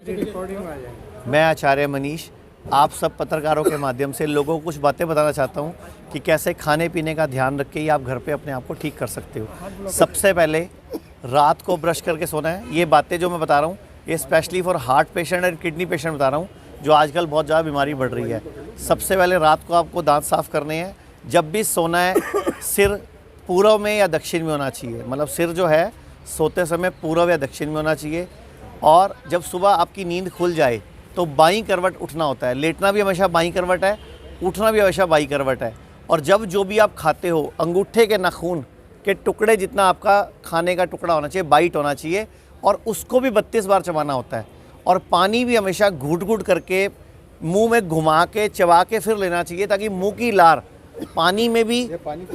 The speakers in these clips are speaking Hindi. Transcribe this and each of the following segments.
मैं आचार्य मनीष आप सब पत्रकारों के माध्यम से लोगों को कुछ बातें बताना चाहता हूँ कि कैसे खाने पीने का ध्यान रख के ही आप घर पे अपने आप को ठीक कर सकते हो। सबसे पहले रात को ब्रश करके सोना है। ये बातें जो मैं बता रहा हूँ ये स्पेशली फॉर हार्ट पेशेंट और किडनी पेशेंट बता रहा हूँ, जो आजकल बहुत ज़्यादा बीमारी बढ़ रही है। सबसे पहले रात को आपको दांत साफ़ करने हैं। जब भी सोना है सिर पूर्व में या दक्षिण में होना चाहिए, मतलब सिर जो है सोते समय पूर्व या दक्षिण में होना चाहिए। और जब सुबह आपकी नींद खुल जाए तो बाईं करवट उठना होता है। लेटना भी हमेशा बाईं करवट है, उठना भी हमेशा बाईं करवट है। और जब जो भी आप खाते हो अंगूठे के नाखून के टुकड़े जितना आपका खाने का टुकड़ा होना चाहिए, बाइट होना चाहिए, और उसको भी 32 बार चबाना होता है। और पानी भी हमेशा घूट घूट करके मुंह में घुमा के चबा के फिर लेना चाहिए, ताकि मुंह की लार पानी में भी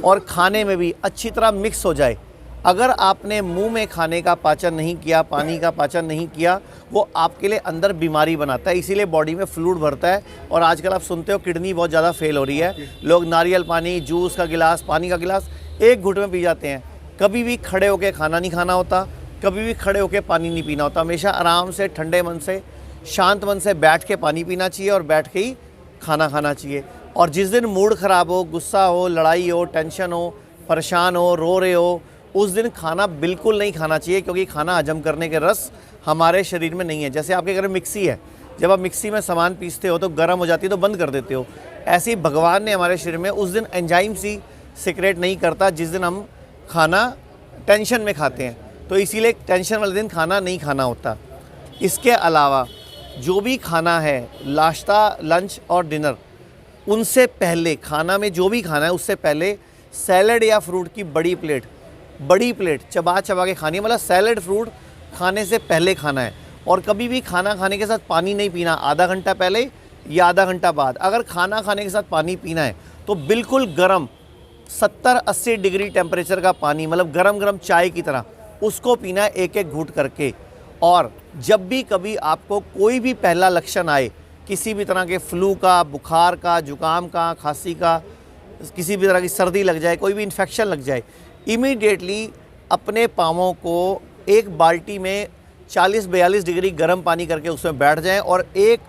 और खाने में भी अच्छी तरह मिक्स हो जाए। अगर आपने मुंह में खाने का पाचन नहीं किया, पानी का पाचन नहीं किया, वो आपके लिए अंदर बीमारी बनाता है, इसीलिए बॉडी में फ्लूइड भरता है। और आजकल आप सुनते हो किडनी बहुत ज़्यादा फेल हो रही है। लोग नारियल पानी, जूस का गिलास, पानी का गिलास एक घुट में पी जाते हैं। कभी भी खड़े होकर खाना नहीं खाना होता, कभी भी खड़े होकर पानी नहीं पीना होता। हमेशा आराम से, ठंडे मन से, शांत मन से बैठ के पानी पीना चाहिए और बैठ के ही खाना खाना चाहिए। और जिस दिन मूड ख़राब हो, गुस्सा हो, लड़ाई हो, टेंशन हो, परेशान हो, रो रहे हो, उस दिन खाना बिल्कुल नहीं खाना चाहिए, क्योंकि खाना हजम करने के रस हमारे शरीर में नहीं है। जैसे आपके घर में मिक्सी है, जब आप मिक्सी में सामान पीसते हो तो गर्म हो जाती है तो बंद कर देते हो। ऐसे ही भगवान ने हमारे शरीर में उस दिन एंजाइम सी सिक्रेट नहीं करता जिस दिन हम खाना टेंशन में खाते हैं। तो इसीलिए टेंशन वाले दिन खाना नहीं खाना होता। इसके अलावा जो भी खाना है, नाश्ता, लंच और डिनर, उनसे पहले खाना में जो भी खाना है उससे पहले सैलड या फ्रूट की बड़ी प्लेट चबा चबा के खानी है। मतलब सैलड फ्रूट खाने से पहले खाना है। और कभी भी खाना खाने के साथ पानी नहीं पीना, आधा घंटा पहले या आधा घंटा बाद। अगर खाना खाने के साथ पानी पीना है तो बिल्कुल गर्म 70-80 डिग्री टेम्परेचर का पानी, मतलब गरम गरम चाय की तरह, उसको पीना है एक एक घूंट करके। और जब भी कभी आपको कोई भी पहला लक्षण आए, किसी भी तरह के फ्लू का, बुखार का, जुकाम का, खांसी का, किसी भी तरह की सर्दी लग जाए, कोई भी इन्फेक्शन लग जाए, इमीडिएटली अपने पाँवों को एक बाल्टी में 40-42 डिग्री गर्म पानी करके उसमें बैठ जाएं और एक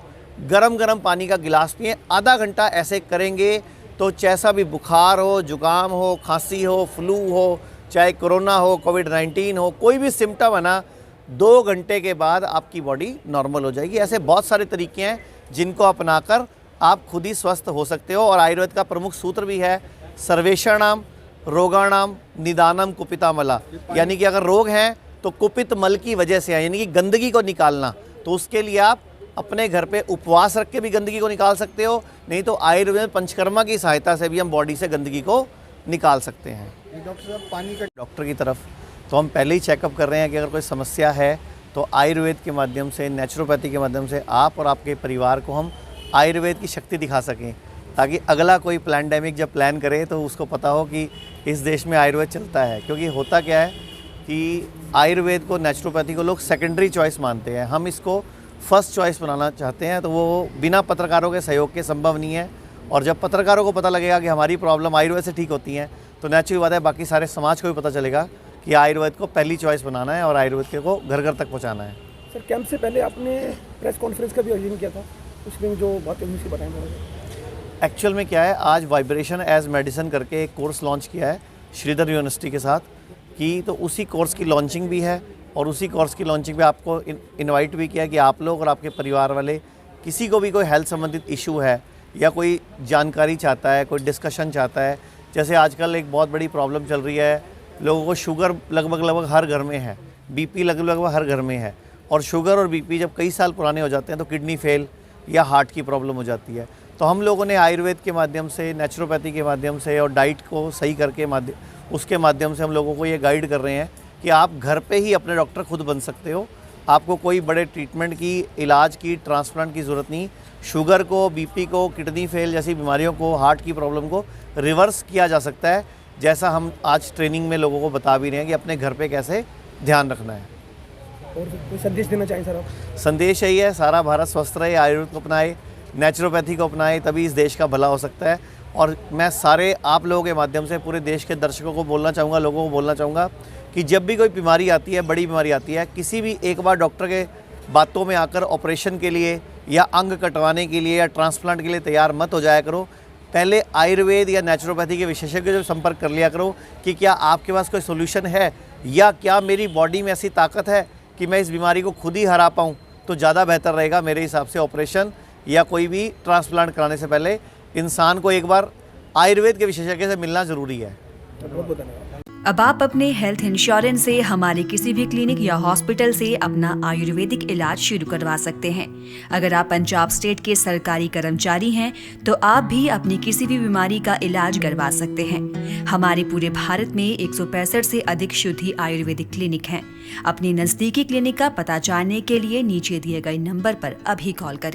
गरम पानी का गिलास पिएं। आधा घंटा ऐसे करेंगे तो जैसा भी बुखार हो, जुकाम हो, खांसी हो, फ्लू हो, चाहे कोरोना हो, कोविड-19 हो, कोई भी सिम्टम है ना, 2 घंटे के बाद आपकी बॉडी नॉर्मल हो जाएगी। ऐसे बहुत सारे तरीके हैं जिनको अपनाकर आप खुद ही स्वस्थ हो सकते हो। और आयुर्वेद का प्रमुख सूत्र भी है, सर्वेषाणाम रोगाणाम निदानम कुपितामला। यानी कि अगर रोग हैं तो कुपित मल की वजह से है, यानी कि गंदगी को निकालना। तो उसके लिए आप अपने घर पे उपवास रख के भी गंदगी को निकाल सकते हो, नहीं तो आयुर्वेद पंचकर्मा की सहायता से भी हम बॉडी से गंदगी को निकाल सकते हैं। डॉक्टर साहब, पानी का डॉक्टर की तरफ तो हम पहले ही चेकअप कर रहे हैं कि अगर कोई समस्या है तो आयुर्वेद के माध्यम से, नेचुरोपैथी के माध्यम से आप और आपके परिवार को हम आयुर्वेद की शक्ति दिखा सकें, ताकि अगला कोई पैंडेमिक जब प्लान करे तो उसको पता हो कि इस देश में आयुर्वेद चलता है। क्योंकि होता क्या है कि आयुर्वेद को, नेचुरोपैथी को लोग सेकेंडरी चॉइस मानते हैं, हम इसको फर्स्ट चॉइस बनाना चाहते हैं। तो वो बिना पत्रकारों के सहयोग के संभव नहीं है। और जब पत्रकारों को पता लगेगा कि हमारी प्रॉब्लम आयुर्वेद से ठीक होती है तो नेचुरल बात है बाकी सारे समाज को भी पता चलेगा कि आयुर्वेद को पहली चॉइस बनाना है और आयुर्वेद को घर घर तक पहुँचाना है। सर, कैंप से पहले आपने प्रेस कॉन्फ्रेंस का भी आयोजन किया था, उसमें जो बातें हुई बताएं थोड़ा। एक्चुअल में क्या है, आज वाइब्रेशन एज मेडिसिन करके एक कोर्स लॉन्च किया है श्रीधर यूनिवर्सिटी के साथ कि, तो उसी कोर्स की लॉन्चिंग भी है। और उसी कोर्स की लॉन्चिंग में आपको इनवाइट भी किया कि आप लोग और आपके परिवार वाले किसी को भी कोई हेल्थ संबंधित इशू है या कोई जानकारी चाहता है, कोई डिस्कशन चाहता है। जैसे आजकल एक बहुत बड़ी प्रॉब्लम चल रही है, लोगों को शुगर लगभग हर घर में है, बीपी लगभग हर घर में है। और शुगर और बीपी जब कई साल पुराने हो जाते हैं तो किडनी फेल या हार्ट की प्रॉब्लम हो जाती है। तो हम लोगों ने आयुर्वेद के माध्यम से, नेचुरोपैथी के माध्यम से और डाइट को सही करके उसके माध्यम से हम लोगों को ये गाइड कर रहे हैं कि आप घर पे ही अपने डॉक्टर खुद बन सकते हो। आपको कोई बड़े ट्रीटमेंट की, इलाज की, ट्रांसप्लांट की ज़रूरत नहीं। शुगर को, बीपी को, किडनी फेल जैसी बीमारियों को, हार्ट की प्रॉब्लम को रिवर्स किया जा सकता है, जैसा हम आज ट्रेनिंग में लोगों को बता भी रहे हैं कि अपने घर पे कैसे ध्यान रखना है। और कोई संदेश देना चाहिए सर आप? संदेश यही है, सारा भारत स्वस्थ रहे, आयुर्वेद को अपनाए, नेचुरोपैथी को अपनाए, तभी इस देश का भला हो सकता है। और मैं सारे आप लोगों के माध्यम से पूरे देश के दर्शकों को बोलना चाहूँगा, लोगों को बोलना चाहूँगा कि जब भी कोई बीमारी आती है, बड़ी बीमारी आती है, किसी भी एक बार डॉक्टर के बातों में आकर ऑपरेशन के लिए या अंग कटवाने के लिए या ट्रांसप्लांट के लिए तैयार मत हो जाया करो। पहले आयुर्वेद या नेचुरोपैथी के विशेषज्ञ से संपर्क कर लिया करो कि क्या आपके पास कोई सोल्यूशन है या क्या मेरी बॉडी में ऐसी ताकत है कि मैं इस बीमारी को खुद ही हरा पाऊँ। तो ज़्यादा बेहतर रहेगा मेरे हिसाब से ऑपरेशन या कोई भी ट्रांसप्लांट कराने से पहले इंसान को एक बार आयुर्वेद के विशेषज्ञ से मिलना ज़रूरी है। बहुत बहुत धन्यवाद। अब आप अपने हेल्थ इंश्योरेंस से हमारे किसी भी क्लिनिक या हॉस्पिटल से अपना आयुर्वेदिक इलाज शुरू करवा सकते हैं। अगर आप पंजाब स्टेट के सरकारी कर्मचारी हैं तो आप भी अपनी किसी भी बीमारी का इलाज करवा सकते हैं। हमारे पूरे भारत में 165 से अधिक शुद्धि आयुर्वेदिक क्लिनिक हैं। अपनी नजदीकी क्लिनिक का पता जानने के लिए नीचे दिए गए नंबर पर अभी कॉल करें।